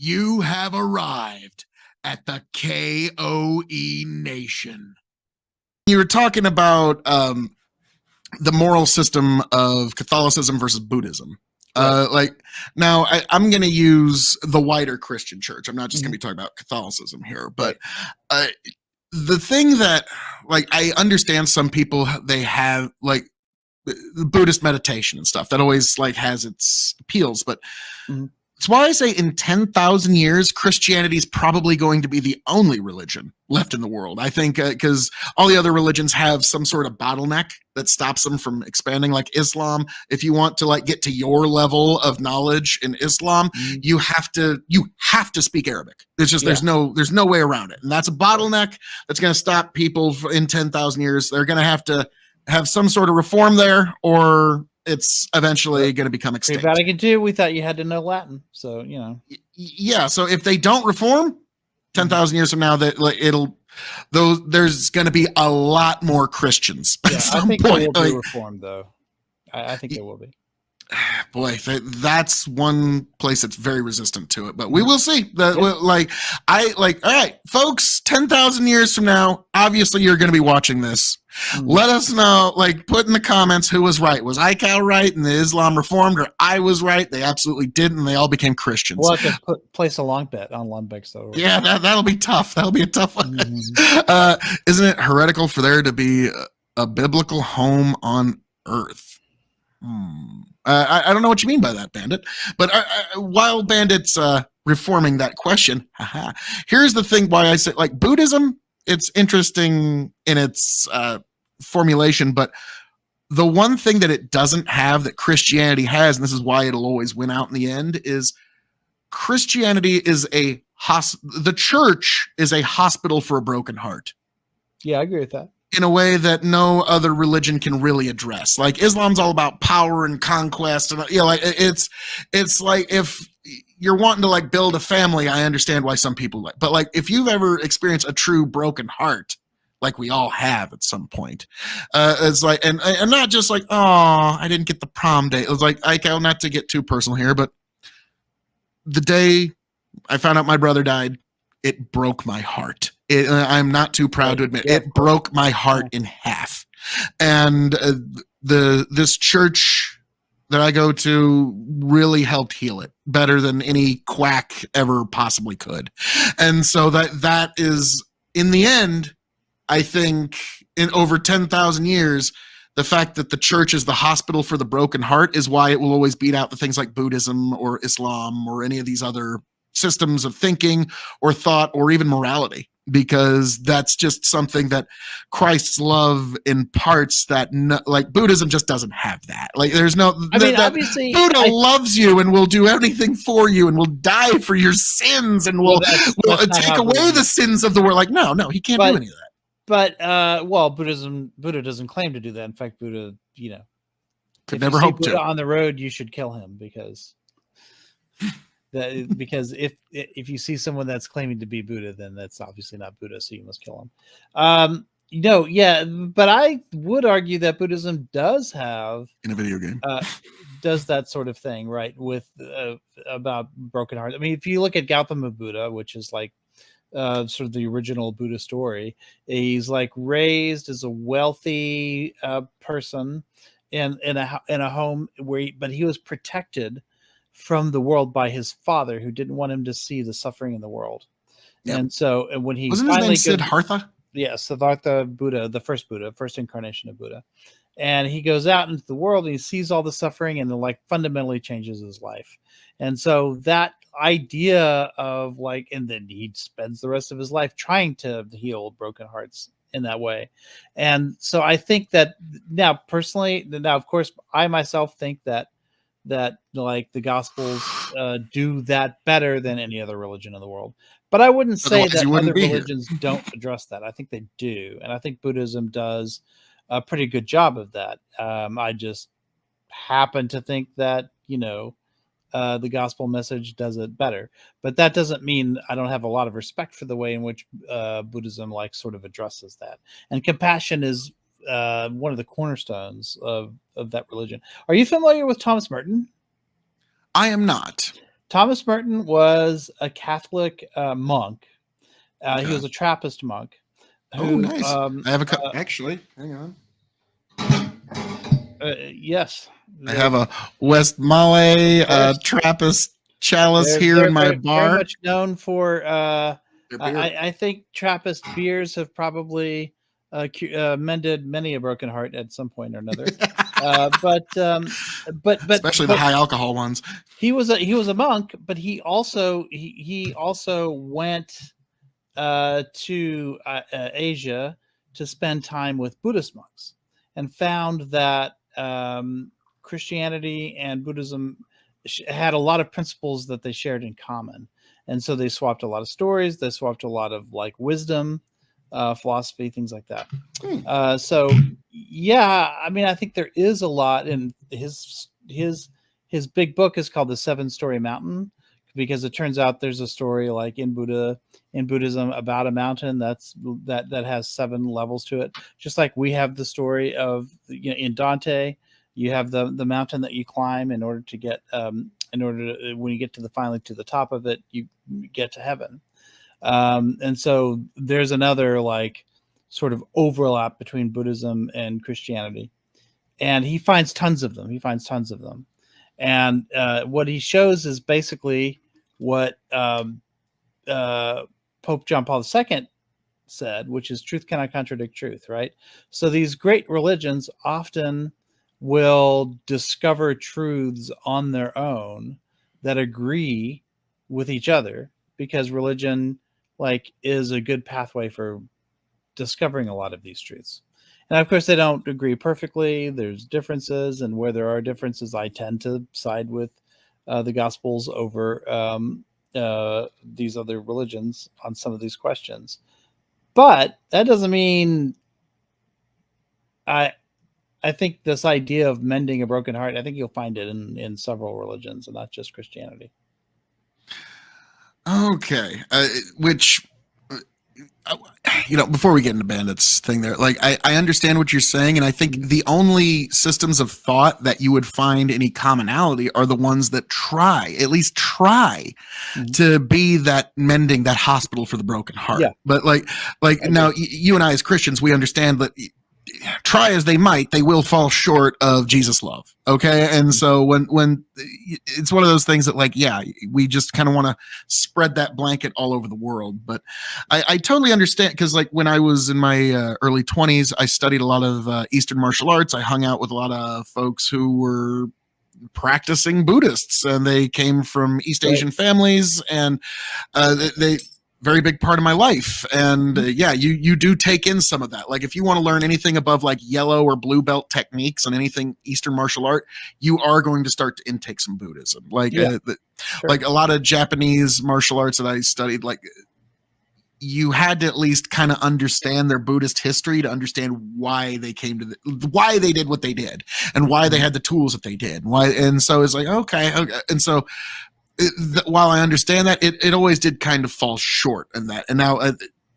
You have arrived at the K.O.E. Nation. You were talking about the moral system of Catholicism versus Buddhism. Right. Like now, I'm going to use the wider Christian church. I'm not just going to be talking about Catholicism here, but the thing that, like, I understand some people, they have like the Buddhist meditation and stuff that always like has its appeals, but it's why I say in 10,000 years, Christianity is probably going to be the only religion left in the world. I think because all the other religions have some sort of bottleneck that stops them from expanding, like Islam. If you want to like get to your level of knowledge in Islam, you have to speak Arabic. There's just there's no way around it. And that's a bottleneck that's going to stop people in 10,000 years. They're going to have some sort of reform there, or it's eventually going to become extinct. Vatican II, we thought you had to know Latin, so you know. Yeah, so if they don't reform, 10,000 years from now, that there's going to be a lot more Christians at some point. They will be reformed, though. I think they will be. Boy, that's one place that's very resistant to it, but we will see. All right, folks, 10,000 years from now, obviously you're going to be watching this. Let us know, like, put in the comments who was right. Was iCal right and the Islam reformed, or I was right? They absolutely didn't, and they all became Christians. We'll have to place a long bet on Lumbex, though. Yeah, that'll be tough. That'll be a tough one. Isn't it heretical for there to be a biblical home on Earth? I don't know what you mean by that, Bandit. But while Bandit's reforming that question, here's the thing why I say, like, Buddhism, it's interesting in its formulation, but the one thing that it doesn't have that Christianity has, and this is why it'll always win out in the end, is Christianity is the church is a hospital for a broken heart. Yeah, I agree with that. In a way that no other religion can really address. Like Islam's all about power and conquest, and like it's like if you're wanting to like build a family, I understand why some people like, but like if you've ever experienced a true broken heart, like we all have at some point, it's like and not just like, oh, I didn't get the prom date. It was like, not to get too personal here, but the day I found out my brother died, it broke my heart. I'm not too proud to admit it broke my heart in half. And this church that I go to really helped heal it better than any quack ever possibly could. And so that is, in the end, I think in over 10,000 years, the fact that the church is the hospital for the broken heart is why it will always beat out the things like Buddhism or Islam or any of these other systems of thinking or thought or even morality, because that's just something that Christ's love imparts that like Buddhism just doesn't have that. Like there's no, obviously Buddha loves you and will do everything for you and will die for your sins and will take away the sins of the world. Like, no, he can't do any of that. But, Buddha doesn't claim to do that. In fact, Buddha, could never hope Buddha to. On the road, you should kill him because if you see someone that's claiming to be Buddha, then that's obviously not Buddha, so you must kill him. But I would argue that Buddhism does have in a video game does that sort of thing, right? With about broken hearts. I mean, if you look at Gautama Buddha, which is like sort of the original Buddha story, he's like raised as a wealthy person in a home but he was protected from the world by his father, who didn't want him to see the suffering in the world. Yep. And so when he wasn't his name Siddhartha? Yeah, Siddhartha Buddha, the first incarnation of Buddha. And he goes out into the world and he sees all the suffering and like fundamentally changes his life. And so that idea of like, and then he spends the rest of his life trying to heal broken hearts in that way. And so I think that now, of course, I myself think that like the Gospels do that better than any other religion in the world. But I wouldn't say that other religions don't address that. I think they do. And I think Buddhism does a pretty good job of that. I just happen to think that, the gospel message does it better. But that doesn't mean I don't have a lot of respect for the way in which Buddhism like sort of addresses that. And compassion is one of the cornerstones of that religion. Are you familiar with Thomas Merton? I am not. Thomas Merton was a Catholic monk. He Okay. was a Trappist monk Oh, who, nice. I have actually. Hang on. yes, I have a West Malle of course, Trappist chalice they're here in they're my very bar. much known for. Their beer. I think Trappist beers have probably mended many a broken heart at some point or another. Uh, but um, but but Especially the but high alcohol ones. he was a monk, but he also went to Asia to spend time with Buddhist monks, and found that Christianity and Buddhism had a lot of principles that they shared in common, and so they swapped a lot of stories. They swapped a lot of like wisdom, philosophy, things like that. Hmm. So yeah, I mean, I think there is a lot in his big book is called The Seven Story Mountain, because it turns out there's a story like in Buddhism about a mountain that has 7 levels to it. Just like we have the story of, in Dante, you have the mountain that you climb in order to get in order to, when you get to the finally to the top of it, you get to heaven. And so there's another like sort of overlap between Buddhism and Christianity, and he finds tons of them. And what he shows is basically what Pope John Paul II said, which is truth cannot contradict truth, right? So these great religions often will discover truths on their own that agree with each other, because religion like is a good pathway for discovering a lot of these truths. And of course, they don't agree perfectly. There's differences, and where there are differences, I tend to side with the Gospels over these other religions on some of these questions. But that doesn't mean I. I think this idea of mending a broken heart, I think you'll find it in several religions, and not just Christianity. Okay. Which, before we get into bandits thing there, like I understand what you're saying, and I think the only systems of thought that you would find any commonality are the ones that at least try to be that mending, that hospital for the broken heart. Yeah. But like now, you and I as Christians, we understand that try as they might, they will fall short of Jesus' love. Okay. And so when it's one of those things that, like, yeah, we just kind of want to spread that blanket all over the world. But I totally understand, because like when I was in my early 20s, I studied a lot of Eastern martial arts. I hung out with a lot of folks who were practicing Buddhists, and they came from East Asian families, and they very big part of my life. And yeah, you do take in some of that. Like if you want to learn anything above like yellow or blue belt techniques on anything Eastern martial art, you are going to start to intake some Buddhism. Like like a lot of Japanese martial arts that I studied, like you had to at least kind of understand their Buddhist history to understand why they came to why they did what they did, and why they had the tools that they did. And so it's like, okay. And so while I understand that, it always did kind of fall short in that. And now